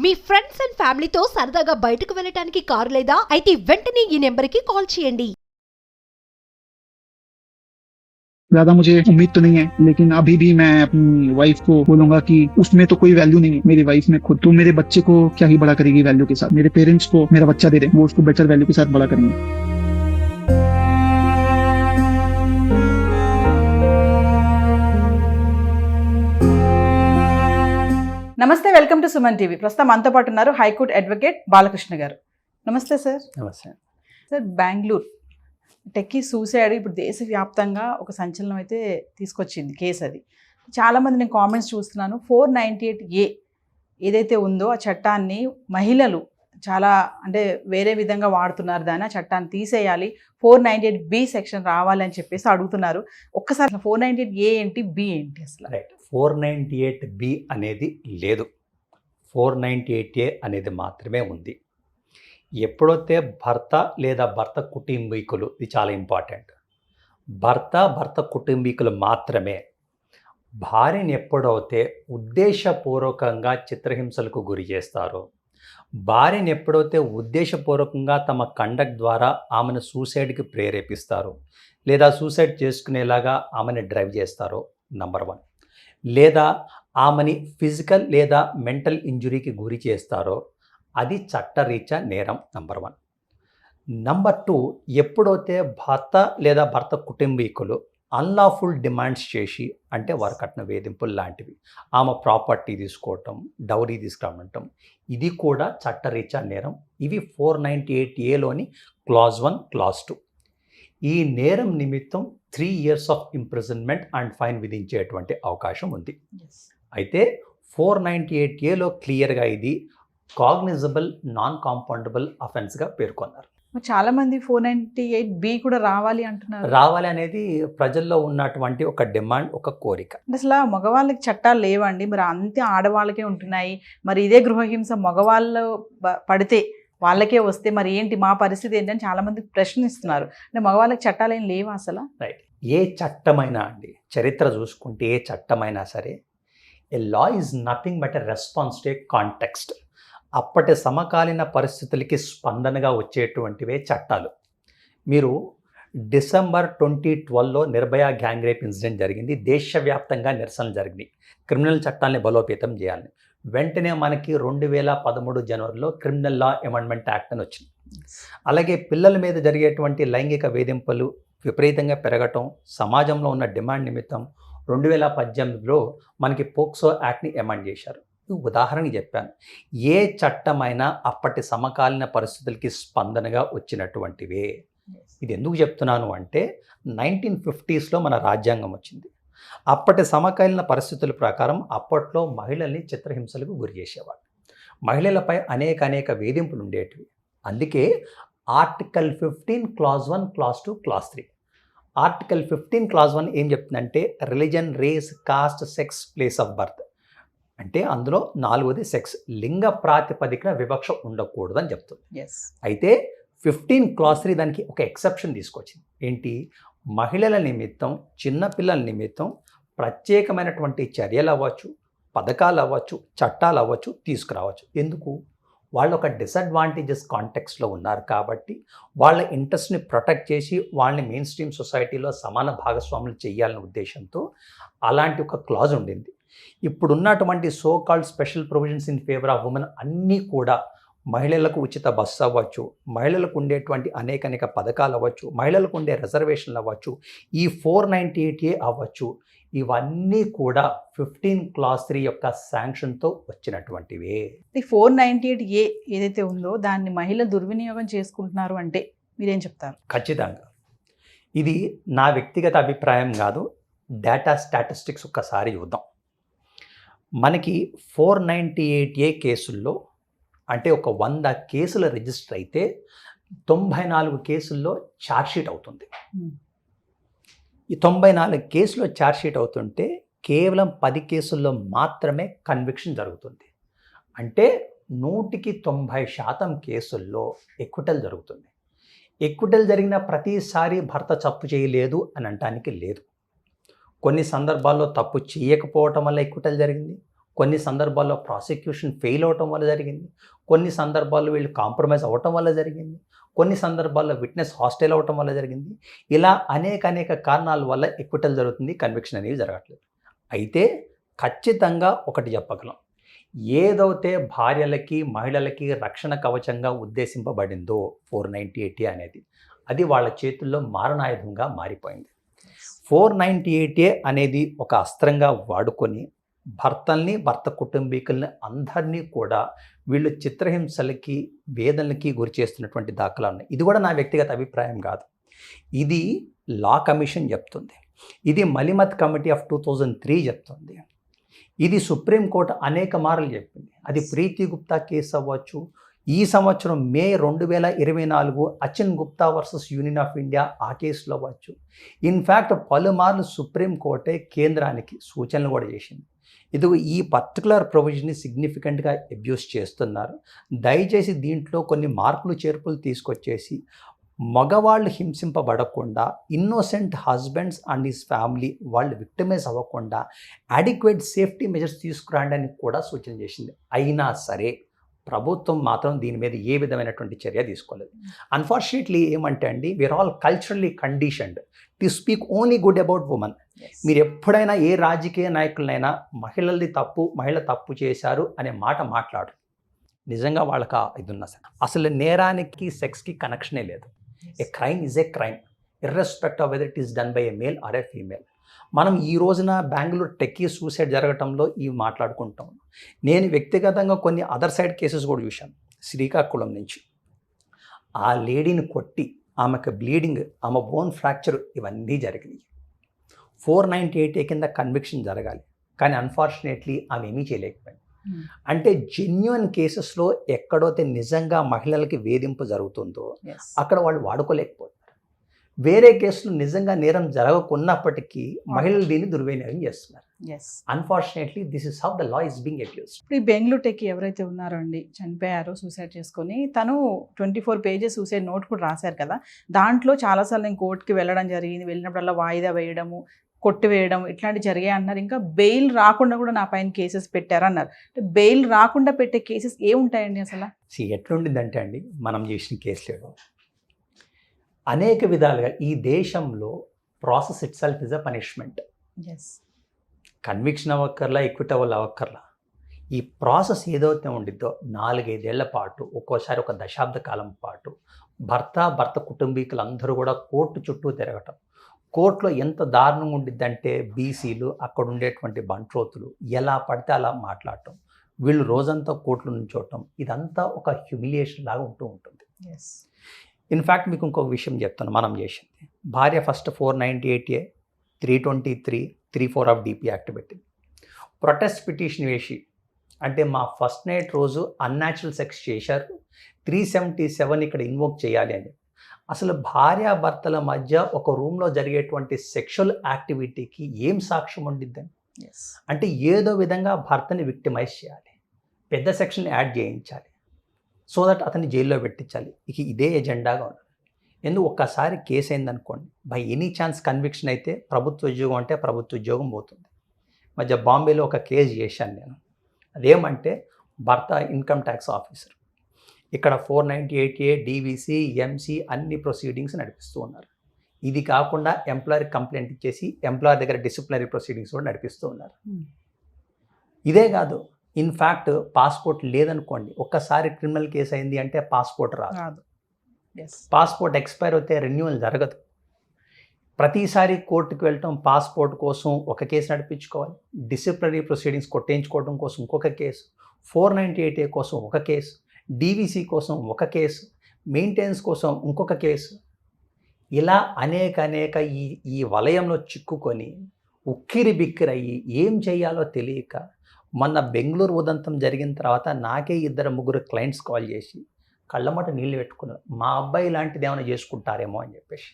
Me friends and ఫ్యామిలీతో సరదాగా బయటకు వెళ్ళటానికి కారు లేదా అయితే వెంటనే ఈ నెంబర్కి కాల్ చేయండి. ज्यादा मुझे उम्मीद तो नहीं है, लेकिन अभी भी मैं अपनी वाइफ को बोलूंगा कि उसमें तो कोई वैल्यू नहीं है, मेरी वाइफ में खुद। तो मेरे बच्चे को क्या ही बड़ा करेगी वैल्यू के साथ, मेरे पेरेंट्स को मेरा बच्चा दे रहे हैं, वो उसको बेटर वैल्यू के साथ बड़ा करेंगे। నమస్తే, వెల్కమ్ టు సుమన్ టీవీ. ప్రస్తుతం మనతో పాటు ఉన్నారు హైకోర్టు అడ్వకేట్ బాలకృష్ణ గారు. నమస్తే సార్. నమస్తే సార్, బెంగళూరు టెక్కీ సూసైడ్ ఇప్పుడు దేశవ్యాప్తంగా ఒక సంచలనం అయితే తీసుకొచ్చింది కేసు. అది చాలామంది నేను కామెంట్స్ చూస్తున్నాను. 498A ఏదైతే ఉందో ఆ చట్టాన్ని మహిళలు చాలా అంటే వేరే విధంగా వాడుతున్నారు, దాన్ని ఆ చట్టాన్ని తీసేయాలి, 498B సెక్షన్ రావాలి అని చెప్పేసి అడుగుతున్నారు. ఒక్కసారి 498A ఏంటి, B ఏంటి అసలు? రైట్. 498B అనేది లేదు, 498A అనేది మాత్రమే ఉంది. ఎప్పుడైతే భర్త లేదా భర్త కుటుంబీకులు, ఇది చాలా ఇంపార్టెంట్, భర్త కుటుంబీకులు మాత్రమే భార్యని ఎప్పుడైతే ఉద్దేశపూర్వకంగా చిత్రహింసలకు గురి చేస్తారో, భార్యని ఎప్పుడైతే ఉద్దేశపూర్వకంగా తమ కండక్ట్ ద్వారా ఆమెను సూసైడ్కి ప్రేరేపిస్తారో లేదా సూసైడ్ చేసుకునేలాగా ఆమెను డ్రైవ్ చేస్తారో, నంబర్ 1, లేదా ఆమెని ఫిజికల్ లేదా మెంటల్ ఇంజురీకి గురి చేస్తారో అది చట్టరీత్యా నేరం, నంబర్ 1. నంబర్ 2, ఎప్పుడైతే భర్త లేదా భర్త కుటుంబీకులు అన్లాఫుల్ డిమాండ్స్ చేసి, అంటే వారు కట్టిన వేధింపులు లాంటివి, ఆమె ప్రాపర్టీ తీసుకోవటం, డౌరీ తీసుకురావటం, ఇది కూడా చట్టరీత్యా నేరం. ఇవి 498Aలోని క్లాజ్ 1, క్లాజ్ 2. ఈ నేరం నిమిత్తం 3 years of imprisonment and fine విధించేటువంటి అవకాశం ఉంది. అయితే 498Aలో క్లియర్గా ఇది కాగ్నిజబుల్ నాన్ కాంపౌండబుల్ అఫెన్స్గా పేర్కొన్నారు. చాలా మంది 498B కూడా రావాలి అంటున్నారు. రావాలి అనేది ప్రజల్లో ఉన్నటువంటి ఒక డిమాండ్, ఒక కోరిక. అసలు మగవాళ్ళకి చట్టాలు లేవండి, మరి అంతే ఆడవాళ్ళకే ఉంటున్నాయి. మరి ఇదే గృహహింస మగవాళ్ళు పడితే వాళ్ళకే వస్తే మరి ఏంటి, మా పరిస్థితి ఏంటని చాలామంది ప్రశ్నిస్తున్నారు. అంటే మగవాళ్ళకి చట్టాలు ఏం లేవా అసలు? రైట్. ఏ చట్టమైనా అండి, చరిత్ర చూసుకుంటే ఏ చట్టమైనా సరే, a law is nothing but a response to a context. అప్పటి సమకాలీన పరిస్థితులకి స్పందనగా వచ్చేటువంటివే చట్టాలు. మీరు డిసెంబర్ 2012లో నిర్భయ గ్యాంగ్ రేప్ ఇన్సిడెంట్ జరిగింది, దేశవ్యాప్తంగా నిరసనలు జరిగినాయి, క్రిమినల్ చట్టాన్ని బలోపేతం చేయాలని. వెంటనే మనకి 2013 జనవరిలో క్రిమినల్ లా అమెండ్మెంట్ యాక్ట్ అని వచ్చింది. అలాగే పిల్లల మీద జరిగేటువంటి లైంగిక వేధింపులు విపరీతంగా పెరగటం, సమాజంలో ఉన్న డిమాండ్ నిమిత్తం 2018లో మనకి పోక్సో యాక్ట్ని అమెండ్ చేశారు. ఉదాహరణకి చెప్పాను. ఏ చట్టమైనా అప్పటి సమకాలీన పరిస్థితులకి స్పందనగా వచ్చినటువంటివే. ఇది ఎందుకు చెప్తున్నాను అంటే 1950sలో మన రాజ్యాంగం వచ్చింది. అప్పటి సమకాలీన పరిస్థితుల ప్రకారం అప్పట్లో మహిళల్ని చిత్రహింసలకు గురి చేసేవాళ్ళు, మహిళలపై అనేక వేధింపులు ఉండేటివి. అందుకే article 15 clause 1, clause 2, clause 3. Article 15 clause 1 ఏం చెప్తుందంటే religion, race, caste, sex, place of birth, అంటే అందులో 4వది సెక్స్, లింగ ప్రాతిపదికన వివక్ష ఉండకూడదు అని చెప్తుంది. అయితే 15 క్లాజ్ 3 దానికి ఒక ఎక్సెప్షన్ తీసుకొచ్చింది. ఏంటి, మహిళల నిమిత్తం, చిన్నపిల్లల నిమిత్తం ప్రత్యేకమైనటువంటి చర్యలు అవ్వచ్చు, పథకాలు అవ్వచ్చు, చట్టాలు అవ్వచ్చు తీసుకురావచ్చు. ఎందుకు, వాళ్ళు ఒక డిసడ్వాంటేజెస్ కాంటెక్స్లో ఉన్నారు కాబట్టి వాళ్ళ ఇంట్రెస్ట్ని ప్రొటెక్ట్ చేసి వాళ్ళని మెయిన్ స్ట్రీమ్ సొసైటీలో సమాన భాగస్వాములు చేయాలనే ఉద్దేశంతో అలాంటి ఒక క్లాజ్ ఉండింది. ఇప్పుడున్నటువంటి so called special provisions in favour of women అన్నీ కూడా మహిళలకు ఉచిత బస్సు అవ్వచ్చు, మహిళలకు ఉండేటువంటి అనేక పథకాలు అవ్వచ్చు, మహిళలకు ఉండే రిజర్వేషన్లు అవ్వచ్చు, ఈ 498A అవ్వచ్చు, ఇవన్నీ కూడా 15 క్లాజ్ 3 యొక్క శాంక్షన్తో వచ్చినటువంటివే. ఈ 498A ఏదైతే ఉందో దాన్ని మహిళ దుర్వినియోగం చేసుకుంటున్నారు అంటే మీరేం చెప్తారు? ఖచ్చితంగా ఇది నా వ్యక్తిగత అభిప్రాయం కాదు, డేటా స్టాటిస్టిక్స్ ఒక్కసారి చూద్దాం. మనకి 498A కేసుల్లో అంటే ఒక 100 కేసులు రిజిస్టర్ అయితే 94 కేసుల్లో ఛార్జ్షీట్ అవుతుంది. ఈ 94 కేసులో ఛార్జ్షీట్ అవుతుంటే కేవలం 10 కేసుల్లో మాత్రమే కన్విక్షన్ జరుగుతుంది. అంటే 100% కేసుల్లో ఎక్విటల్ జరుగుతుంది. ఎక్విటల్ జరిగిన ప్రతిసారి భర్త తప్పు చేయలేదు అని అనటానికి లేదు. కొన్ని సందర్భాల్లో తప్పు చేయకపోవటం వల్ల ఎక్విటల్ జరిగింది, కొన్ని సందర్భాల్లో ప్రాసిక్యూషన్ ఫెయిల్ అవటం వల్ల జరిగింది, కొన్ని సందర్భాల్లో వీళ్ళు కాంప్రమైజ్ అవ్వటం వల్ల జరిగింది, కొన్ని సందర్భాల్లో విట్నెస్ హాస్టైల్ అవటం వల్ల జరిగింది. ఇలా అనేక కారణాల వల్ల ఎక్విటల్ జరుగుతుంది, కన్విక్షన్ అనేవి జరగట్లేదు. అయితే ఖచ్చితంగా ఒకటి చెప్పగలం, ఏదైతే భార్యలకి మహిళలకి రక్షణ కవచంగా ఉద్దేశింపబడిందో 498A అనేది, అది వాళ్ళ చేతుల్లో మారణాయుధంగా మారిపోయింది. 498A అనేది ఒక అస్త్రంగా వాడుకొని భర్తల్ని, భర్త కుటుంబీకుల్ని అందరినీ కూడా వీళ్ళు చిత్రహింసలకి, వేదనలకి గురి చేస్తున్నటువంటి దాఖలా ఉన్నాయి. ఇది కూడా నా వ్యక్తిగత అభిప్రాయం కాదు, ఇది లా కమిషన్ చెప్తుంది, ఇది మలిమత్ కమిటీ ఆఫ్ 2003 చెప్తుంది, ఇది సుప్రీంకోర్టు అనేక మార్లు చెప్పింది. అది ప్రీతి గుప్తా కేసు అవ్వచ్చు, ఈ సంవత్సరం May 2024 Achin Gupta versus Union of India ఆ కేసులో అవ్వచ్చు. ఇన్ఫ్యాక్ట్ పలుమార్లు సుప్రీంకోర్టే కేంద్రానికి సూచనలు కూడా చేసింది. ఇదిగో ఈ పర్టికులర్ ప్రొవిజన్ని సిగ్నిఫికెంట్గా అబ్యూస్ చేస్తున్నారు, దయచేసి దీంట్లో కొన్ని మార్పులు చేర్పులు తీసుకొచ్చేసి మగవాళ్ళు హింసింపబడకుండా, innocent husbands and his family వాళ్ళు విక్టిమైజ్ అవ్వకుండా అడిక్వేట్ సేఫ్టీ మెజర్స్ తీసుకురండి అని కూడా సూచన చేసింది. అయినా సరే ప్రభుత్వం మాత్రం దీని మీద ఏ విధమైనటువంటి చర్య తీసుకోలేదు. అన్ఫార్చునేట్లీ ఏమంటే అండి, we're all culturally conditioned to speak only good about women. మీరు ఎప్పుడైనా ఏ రాజకీయ నాయకులనైనా మహిళలది తప్పు, మహిళ తప్పు చేశారు అనే మాట మాట్లాడు, నిజంగా వాళ్ళకి ఇది ఉన్నా సరే అసలు నేరానికి సెక్స్కి కనెక్షనే లేదు. A crime is a crime irrespective of whether it is done by a male or a female. మనం ఈ రోజున బెంగళూరు టెక్కీ సూసైడ్ జరగటంలో ఇవి మాట్లాడుకుంటాం. నేను వ్యక్తిగతంగా కొన్ని అదర్ సైడ్ కేసెస్ కూడా చూశాను. శ్రీకాకుళం నుంచి ఆ లేడీని కొట్టి ఆమెకు బ్లీడింగ్, ఆమె బోన్ ఫ్రాక్చర్ ఇవన్నీ జరిగినాయి. 498A కింద కన్విక్షన్ జరగాలి, కానీ అన్ఫార్చునేట్లీ ఆమె ఏమీ చేయలేకపోయింది. అంటే జెన్యున్ కేసెస్లో ఎక్కడైతే నిజంగా మహిళలకి వేధింపు జరుగుతుందో అక్కడ వాళ్ళు వాడుకోలేకపోతున్నారు. వేరే కేసులు నిజంగా నేరం జరగకున్నప్పటికీ మహిళలు దీన్ని దుర్వినియోగం చేస్తున్నారు. Unfortunately this is how the law is being abused. ఇప్పుడు ఈ బెంగళూరు టెక్కి ఎవరైతే ఉన్నారో అండి, చనిపోయారో సూసైడ్ చేసుకొని, తను 24 పేజెస్ సూసైడ్ నోట్ కూడా రాశారు కదా, దాంట్లో చాలాసార్లు నేను కోర్టుకి వెళ్ళడం జరిగింది, వెళ్ళినప్పుడల్లా వాయిదా వేయడము, కొట్టివేయడం ఇట్లాంటివి జరిగాయి అన్నారు. ఇంకా బెయిల్ రాకుండా కూడా నా పైన కేసెస్ పెట్టారన్నారు. అంటే బెయిల్ రాకుండా పెట్టే కేసెస్ ఏముంటాయండి అసలు? ఎట్లుండిందంటే అండి, మనం చేసిన కేసులు అనేక విధాలుగా ఈ దేశంలో process itself is a punishment. Conviction అవ్వక్కర్లా, ఎక్విటబుల్ అవ్వక్కర్లా, ఈ ప్రాసెస్ ఏదైతే ఉండిద్దో 4-5 ఏళ్ల పాటు, ఒక్కోసారి ఒక దశాబ్ద కాలం పాటు భర్త కుటుంబీకులు అందరూ కూడా కోర్టు చుట్టూ తిరగటం. కోర్టులో ఎంత దారుణంగా ఉండిద్దంటే బీసీలు, అక్కడ ఉండేటువంటి బంట్రోతులు ఎలా పడితే అలా మాట్లాడటం, వీళ్ళు రోజంతా కోర్టులో నుంచోవటం, ఇదంతా ఒక హ్యూమిలియేషన్ లాగా ఉంటూ ఉంటుంది. ఇన్ఫ్యాక్ట్ మీకు ఇంకొక విషయం చెప్తాను, మనం చేసింది భార్య first 498A 323 34 of DP act పెట్టింది. ప్రొటెస్ట్ పిటిషన్ వేసి, అంటే మా ఫస్ట్ నైట్ రోజు అన్యాచురల్ సెక్స్ చేశారు, 377 ఇక్కడ ఇన్వోక్ చేయాలి అని. అసలు భార్యాభర్తల మధ్య ఒక రూమ్లో జరిగేటువంటి సెక్షువల్ యాక్టివిటీకి ఏం సాక్ష్యం ఉండిద్దని? అంటే ఏదో విధంగా భర్తని విక్టిమైజ్ చేయాలి, పెద్ద సెక్షన్ యాడ్ చేయించాలి, సో దట్ అతన్ని జైల్లో పెట్టించాలి. ఇక ఇదే ఎజెండాగా ఉన్నది. ఎందుకు ఒక్కసారి కేసు అయిందనుకోండి, బై ఎనీ ఛాన్స్ కన్విక్షన్ అయితే ప్రభుత్వ ఉద్యోగం అంటే ప్రభుత్వ ఉద్యోగం పోతుంది. మధ్య బాంబేలో ఒక కేసు చేశాను నేను. అదేమంటే భర్త ఇన్కమ్ ట్యాక్స్ ఆఫీసర్, ఇక్కడ 498A DVC MC అన్ని ప్రొసీడింగ్స్ నడిపిస్తూ ఉన్నారు. ఇది కాకుండా ఎంప్లాయర్ కంప్లైంట్ ఇచ్చేసి ఎంప్లాయర్ దగ్గర డిసిప్లినరీ ప్రొసీడింగ్స్ కూడా నడిపిస్తూ ఉన్నారు. ఇదే కాదు, ఇన్ఫ్యాక్ట్ పాస్పోర్ట్ లేదనుకోండి, ఒక్కసారి క్రిమినల్ కేసు అయింది అంటే పాస్పోర్ట్ రాదు, పాస్పోర్ట్ ఎక్స్పైర్ అయితే రెన్యువల్ జరగదు. ప్రతిసారి కోర్టుకు వెళ్ళటం పాస్పోర్ట్ కోసం ఒక కేసు నడిపించుకోవాలి, డిసిప్లినరీ ప్రొసీడింగ్స్ కొట్టేయించుకోవడం కోసం ఇంకొక కేసు, 498A కోసం ఒక కేసు, DVC కోసం ఒక కేసు, మెయింటెనెన్స్ కోసం ఇంకొక కేసు, ఇలా అనేక ఈ వలయంలో చిక్కుకొని ఉక్కిరి బిక్కిరయ్యి ఏం చేయాలో తెలియక మొన్న బెంగళూరు ఉదంతం జరిగిన తర్వాత నాకే 2-3 క్లయింట్స్ కాల్ చేసి కళ్ళమట నీళ్ళు పెట్టుకున్నారు, మా అబ్బాయి లాంటిది ఏమైనా చేసుకుంటారేమో అని చెప్పేసి.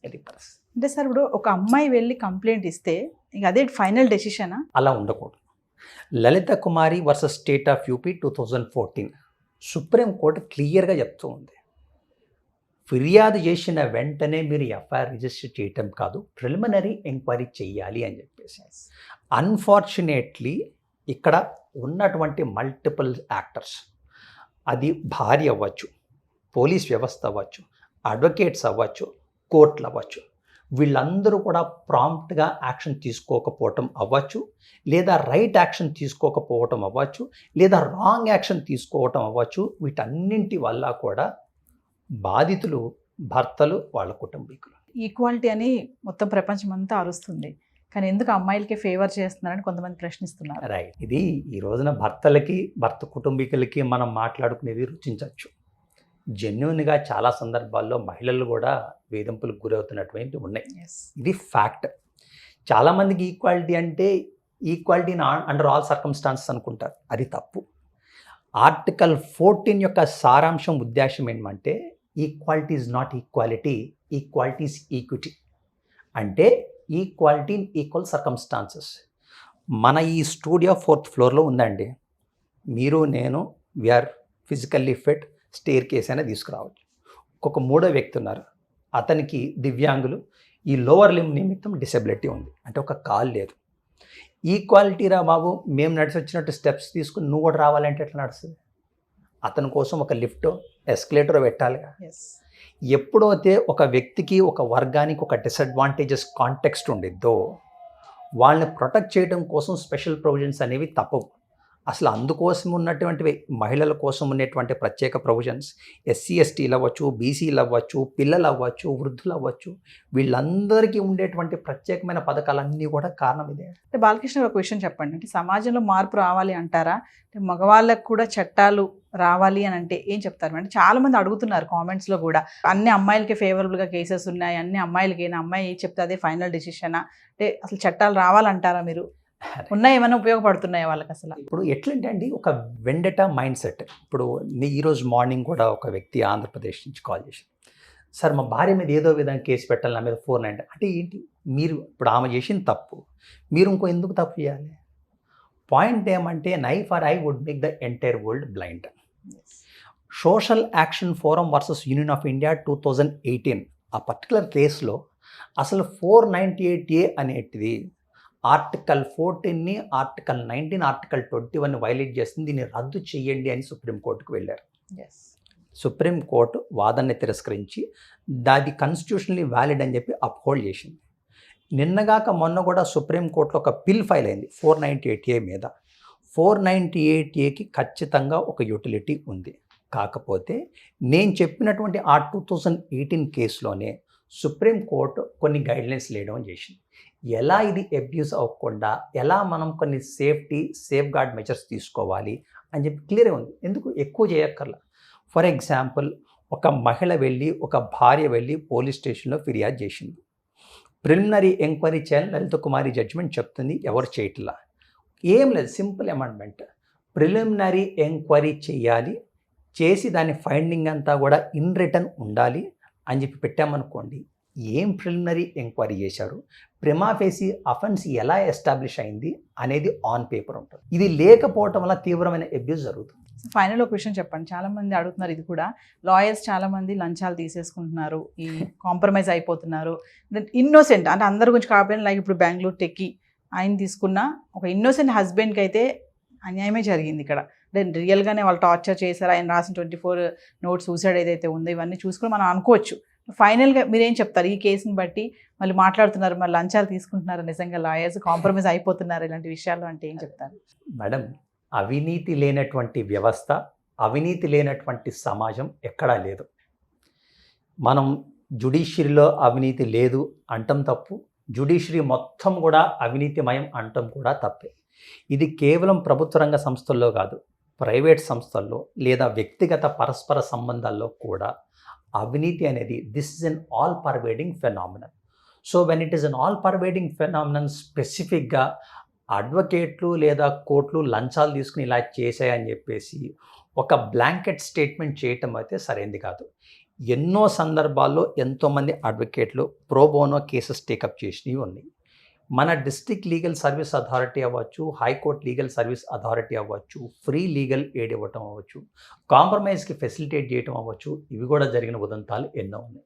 ఇది పరిస్థితి. అంటే సార్, ఇప్పుడు ఒక అమ్మాయి వెళ్ళి కంప్లైంట్ ఇస్తే ఇంకా అదే ఫైనల్ డెసిషనా? అలా ఉండకూడదు. Lalita Kumari versus State of UP 2014 Supreme Court క్లియర్గా చెప్తూ ఉంది, ఫిర్యాదు చేసిన వెంటనే మీరు ఎఫ్ఐఆర్ రిజిస్టర్ చేయటం కాదు, ప్రిలిమినరీ ఎంక్వైరీ చేయాలి అని చెప్పేసి. అన్ఫార్చునేట్లీ ఇక్కడ ఉన్నటువంటి మల్టిపుల్ యాక్టర్స్, అది భార్య అవ్వచ్చు, పోలీస్ వ్యవస్థ అవ్వచ్చు, అడ్వకేట్స్ అవ్వచ్చు, కోర్టులు అవ్వచ్చు, వీళ్ళందరూ కూడా ప్రాంప్ట్గా యాక్షన్ తీసుకోకపోవటం అవ్వచ్చు, లేదా రైట్ యాక్షన్ తీసుకోకపోవటం అవ్వచ్చు, లేదా రాంగ్ యాక్షన్ తీసుకోవటం అవ్వచ్చు. వీటన్నింటి వల్ల కూడా బాధితులు భర్తలు, వాళ్ళ కుటుంబీకులు. ఈక్వాలిటీ అని మొత్తం ప్రపంచం అంతా అరుస్తుంది, కానీ ఎందుకు అమ్మాయిలకే ఫేవర్ చేస్తున్నారని కొంతమంది ప్రశ్నిస్తున్నారు. రైట్. ఇది ఈ రోజున భర్తలకి, భర్త కుటుంబీకులకి మనం మాట్లాడుకునేది రుచించవచ్చు. జెన్యున్గా చాలా సందర్భాల్లో మహిళలు కూడా వేధింపులకు గురవుతున్నటువంటి ఉన్నాయి. ఇది ఫ్యాక్ట్. చాలామందికి ఈక్వాలిటీ అంటే ఈక్వాలిటీని అండర్ ఆల్ సర్కమ్స్టాన్సెస్ అనుకుంటారు. అది తప్పు. ఆర్టికల్ 14 యొక్క సారాంశం, ఉద్దేశం ఏంటంటే equality is not equality, equality is equity. అంటే ఈక్వాలిటీ ఇన్ ఈక్వల్ సర్కమ్స్టాన్సెస్. మన ఈ స్టూడియో 4th ఫ్లోర్లో ఉందండి. మీరు, నేను, we're physically fit, staircase అయినా తీసుకురావచ్చు. ఒక మూడో వ్యక్తి ఉన్నారు, అతనికి దివ్యాంగులు, ఈ లోవర్ లిమ్ నిమిత్తం డిసెబిలిటీ ఉంది, అంటే ఒక కాల్ లేదు. ఈక్వాలిటీ రా బాబు, మేము నడిచి వచ్చినట్టు స్టెప్స్ తీసుకుని నువ్వు కూడా రావాలంటే ఎట్లా నడుస్తుంది? అతని కోసం ఒక లిఫ్టో ఎస్కలేటరో పెట్టాలిగా. ఎప్పుడైతే ఒక వ్యక్తికి, ఒక వర్గానికి ఒక డిసడ్వాంటేజెస్ కాంటెక్స్ట్ ఉండిద్దో వాళ్ళని ప్రొటెక్ట్ చేయడం కోసం స్పెషల్ ప్రొవిజన్స్ అనేవి తప్పవు. అసలు అందుకోసం ఉన్నటువంటి మహిళల కోసం ఉన్నటువంటి ప్రత్యేక ప్రొవిజన్స్, ఎస్సీ ఎస్టీలు అవ్వచ్చు, బీసీలు అవ్వచ్చు, పిల్లలు అవ్వచ్చు, వృద్ధులు అవ్వచ్చు, వీళ్ళందరికీ ఉండేటువంటి ప్రత్యేకమైన పథకాలన్నీ కూడా కారణం ఇదే. అంటే బాలకృష్ణ ఒక విషయం చెప్పండి, అంటే సమాజంలో మార్పు రావాలి అంటారా? అంటే మగవాళ్ళకు కూడా చట్టాలు రావాలి అని అంటే ఏం చెప్తారు? అంటే చాలా మంది అడుగుతున్నారు కామెంట్స్లో కూడా, అన్ని అమ్మాయిలకి ఫేవరబుల్గా కేసెస్ ఉన్నాయి, అన్ని అమ్మాయిలకేనా, అమ్మాయి చెప్తే అదే ఫైనల్ డెసిషనా? అంటే అసలు చట్టాలు రావాలంటారా? మీరు ఉన్నాయి, ఏమైనా ఉపయోగపడుతున్నాయి వాళ్ళకి అసలు? ఇప్పుడు ఎట్లంటే అండి, ఒక వెండటా మైండ్ సెట్. ఇప్పుడు ఈరోజు మార్నింగ్ కూడా ఒక వ్యక్తి ఆంధ్రప్రదేశ్ నుంచి కాల్ చేశారు. సార్, మా భార్య మీద ఏదో విధంగా కేసు పెట్టాలి, నా మీద 490. అంటే ఏంటి? మీరు ఇప్పుడు ఆమె చేసిన తప్పు, మీరు ఇంకో ఎందుకు తప్పు చేయాలి? పాయింట్ ఏమంటే, an eye for eye would make the entire world blind. Social action forum versus Union of India 2018, ఆ పర్టికులర్ కేసులో అసలు 498A అనేటిది ఆర్టికల్ 14ని, ఆర్టికల్ 19, ఆర్టికల్ 21ని వైలేట్ చేస్తుంది. దీన్ని రద్దు చేయండి అని సుప్రీంకోర్టుకు వెళ్ళారు. సుప్రీంకోర్టు వాదనని తిరస్కరించి దాది కాన్స్టిట్యూషనల్లీ వ్యాలిడ్ అని చెప్పి అప్హోల్డ్ చేసింది. నిన్నగాక మొన్న కూడా సుప్రీంకోర్టులో ఒక పిల్ ఫైల్ అయింది 498A మీద. 498Aకి ఖచ్చితంగా ఒక యూటిలిటీ ఉంది. కాకపోతే నేను చెప్పినటువంటి ఆ 2018 కేసులోనే సుప్రీంకోర్టు కొన్ని గైడ్లైన్స్ లేయడం చేసింది. ఎలా ఇది అబ్యూస్ అవ్వకుండా, ఎలా మనం కొన్ని సేఫ్ గార్డ్ మెజర్స్ తీసుకోవాలి అని చెప్పి క్లియర్ ఉంది. ఎందుకు ఎక్కువ చేయక్కర్లా. ఫర్ ఎగ్జాంపుల్, ఒక మహిళ వెళ్ళి, ఒక భార్య వెళ్ళి పోలీస్ స్టేషన్లో ఫిర్యాదు చేసింది. ప్రిలిమినరీ ఎంక్వైరీ చేయాలని లలిత కుమారి జడ్జిమెంట్ చెప్తుంది, ఎవరు చేయట్లా. ఏం లేదు, సింపుల్ అమెండ్మెంట్. ప్రిలిమినరీ ఎంక్వైరీ చేయాలి, చేసి దాని ఫైండింగ్ అంతా కూడా ఇన్ రిటర్న్ ఉండాలి అని చెప్పి పెట్టామనుకోండి. ఏం ప్రిలిమినరీ ఎంక్వైరీ చేశారు, ప్రిమా ఫేసి అఫెన్స్ ఎలా ఎస్టాబ్లిష్ అయింది అనేది ఆన్ పేపర్ ఉంటుంది. ఇది లేకపోవటం వల్ల తీవ్రమైన అబ్యూస్ జరుగుతుంది. ఫైనల్ ఒక విషయం చెప్పండి, చాలా మంది అడుగుతున్నారు ఇది కూడా, లాయర్స్ చాలా మంది లంచాలు తీసేసుకుంటున్నారు, ఈ కాంప్రమైజ్ అయిపోతున్నారు. ఇన్నోసెంట్ అంటే అందరి గురించి కాకపోయినా, లైక్ ఇప్పుడు బెంగళూరు టెక్కి ఆయన తీసుకున్న ఒక ఇన్నోసెంట్ హస్బెండ్కి అయితే అన్యాయమే జరిగింది ఇక్కడ. అంటే రియల్గానే వాళ్ళు టార్చర్ చేశారు, ఆయన రాసిన 24 నోట్స్ సూసైడ్ ఏదైతే ఉందో ఇవన్నీ చూసుకుని మనం అనుకోవచ్చు. ఫైనల్గా మీరేం చెప్తారు? ఈ కేసుని బట్టి మళ్ళీ మాట్లాడుతున్నారు, మరి లంచాలు తీసుకుంటున్నారు, నిజంగా లాయర్స్ కాంప్రమైజ్ అయిపోతున్నారు ఇలాంటి విషయాల్లో, అంటే ఏం చెప్తారు? మేడం, అవినీతి లేనటువంటి వ్యవస్థ, అవినీతి లేనటువంటి సమాజం ఎక్కడా లేదు. మనం జ్యుడిషియరీలో అవినీతి లేదు అంటం తప్పు, జ్యుడిషియరీ మొత్తం కూడా అవినీతిమయం అంటం కూడా తప్పే. ఇది కేవలం ప్రభుత్వ రంగ సంస్థల్లో కాదు, ప్రైవేట్ సంస్థల్లో లేదా వ్యక్తిగత పరస్పర సంబంధాల్లో కూడా అవినీతి అనేది this is an all pervading phenomenon. So when it is an all pervading phenomenon, స్పెసిఫిక్గా అడ్వకేట్లు లేదా కోర్టులు లంచాలు తీసుకుని ఇలా చేశాయని చెప్పేసి ఒక బ్లాంకెట్ స్టేట్మెంట్ చేయటం అయితే సరైనది కాదు. ఎన్నో సందర్భాల్లో ఎంతోమంది అడ్వకేట్లు ప్రోబోనో కేసెస్ టేకప్ చేసినవి ఉన్నాయి. మన డిస్ట్రిక్ట్ లీగల్ సర్వీస్ అథారిటీ అవ్వచ్చు, హైకోర్టు లీగల్ సర్వీస్ అథారిటీ అవ్వచ్చు, ఫ్రీ లీగల్ ఎయిడ్ ఇవ్వటం అవ్వచ్చు, కాంప్రమైజ్కి ఫెసిలిటేట్ చేయటం అవ్వచ్చు, ఇవి కూడా జరిగిన ఉదంతాలు ఎన్నో ఉన్నాయి.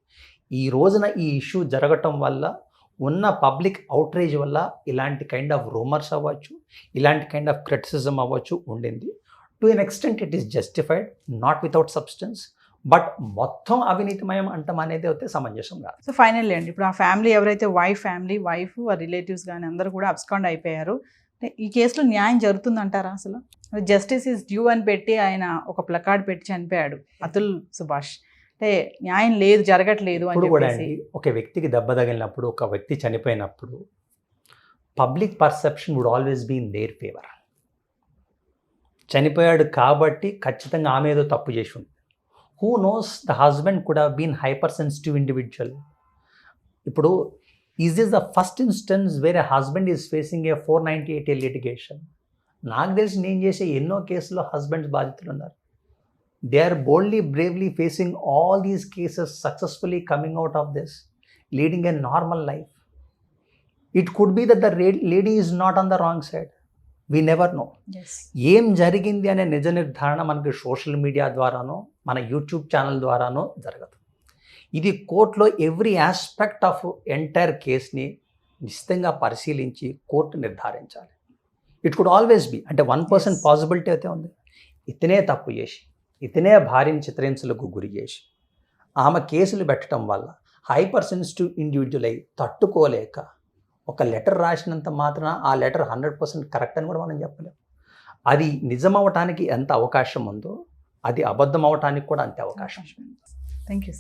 ఈ రోజున ఈ ఇష్యూ జరగటం వల్ల ఉన్న పబ్లిక్ అవుట్రేజ్ వల్ల ఇలాంటి కైండ్ ఆఫ్ రూమర్స్ అవ్వచ్చు, ఇలాంటి కైండ్ ఆఫ్ క్రిటిసిజం అవ్వచ్చు ఉండింది. To an extent it is justified, not without substance. But మొత్తం అవినీతిమయం అంటాం అనేది అయితే సమంజసం కాదు. సో ఫైనల్లీ అండి, ఇప్పుడు ఆ ఫ్యామిలీ ఎవరైతే వైఫ్ ఆ రిలేటివ్స్ కానీ అందరూ కూడా అబ్స్కాండ్ అయిపోయారు. అంటే ఈ కేసులో న్యాయం జరుగుతుందంటారా అసలు? జస్టిస్ ఈజ్ డ్యూ అని పెట్టి ఆయన ఒక ప్లకార్డ్ పెట్టి చనిపోయాడు అతుల్ సుభాష్. అంటే న్యాయం లేదు, జరగట్లేదు అని ఇప్పుడు కూడా చెప్పేసి. అండి, ఒక వ్యక్తికి దెబ్బ తగిలినప్పుడు, ఒక వ్యక్తి చనిపోయినప్పుడు public perception would always be in their favour. చనిపోయాడు కాబట్టి ఖచ్చితంగా ఆమె ఏదో తప్పు చేసి ఉంది. Who knows, the husband could have been hyper sensitive individual. ఇప్పుడు is this the first instance where a husband is facing a 498A litigation? నాకు తెలిసి నేను చేసే ఎన్నో కేసుల్లో హస్బెండ్స్ బాధితులు ఉన్నారు. They are boldly bravely facing all these cases, successfully coming out of this, leading a normal life. It could be that the lady is not on the wrong side. We never know. Yes. ఏం జరిగింది అనే నిజ నిర్ధారణ మనకి social media ద్వారానో మన YouTube channel ద్వారానో జరగదు. ఇది కోర్టులో ఎవ్రీ ఆస్పెక్ట్ ఆఫ్ ఎంటైర్ కేస్ని నిశ్చితంగా పరిశీలించి కోర్టు నిర్ధారించాలి. ఇట్ కుడ్ ఆల్వేస్ బి, అంటే 1% Yes. పాసిబిలిటీ అయితే ఉంది. ఇతనే తప్పు చేసి, ఇతనే భార్యని చిత్రహింసలకు గురి చేసి, ఆమె కేసులు పెట్టడం వల్ల హైపర్ సెన్సిటివ్ ఇండివిజువల్ అయి తట్టుకోలేక ఒక లెటర్ రాసినంత మాత్రాన ఆ లెటర్ 100% కరెక్ట్ అని కూడా మనం చెప్పలేం. అది నిజం అవటానికి ఎంత అవకాశం ఉందో, అది అబద్ధం అవటానికి కూడా అంతే అవకాశం. Thank you.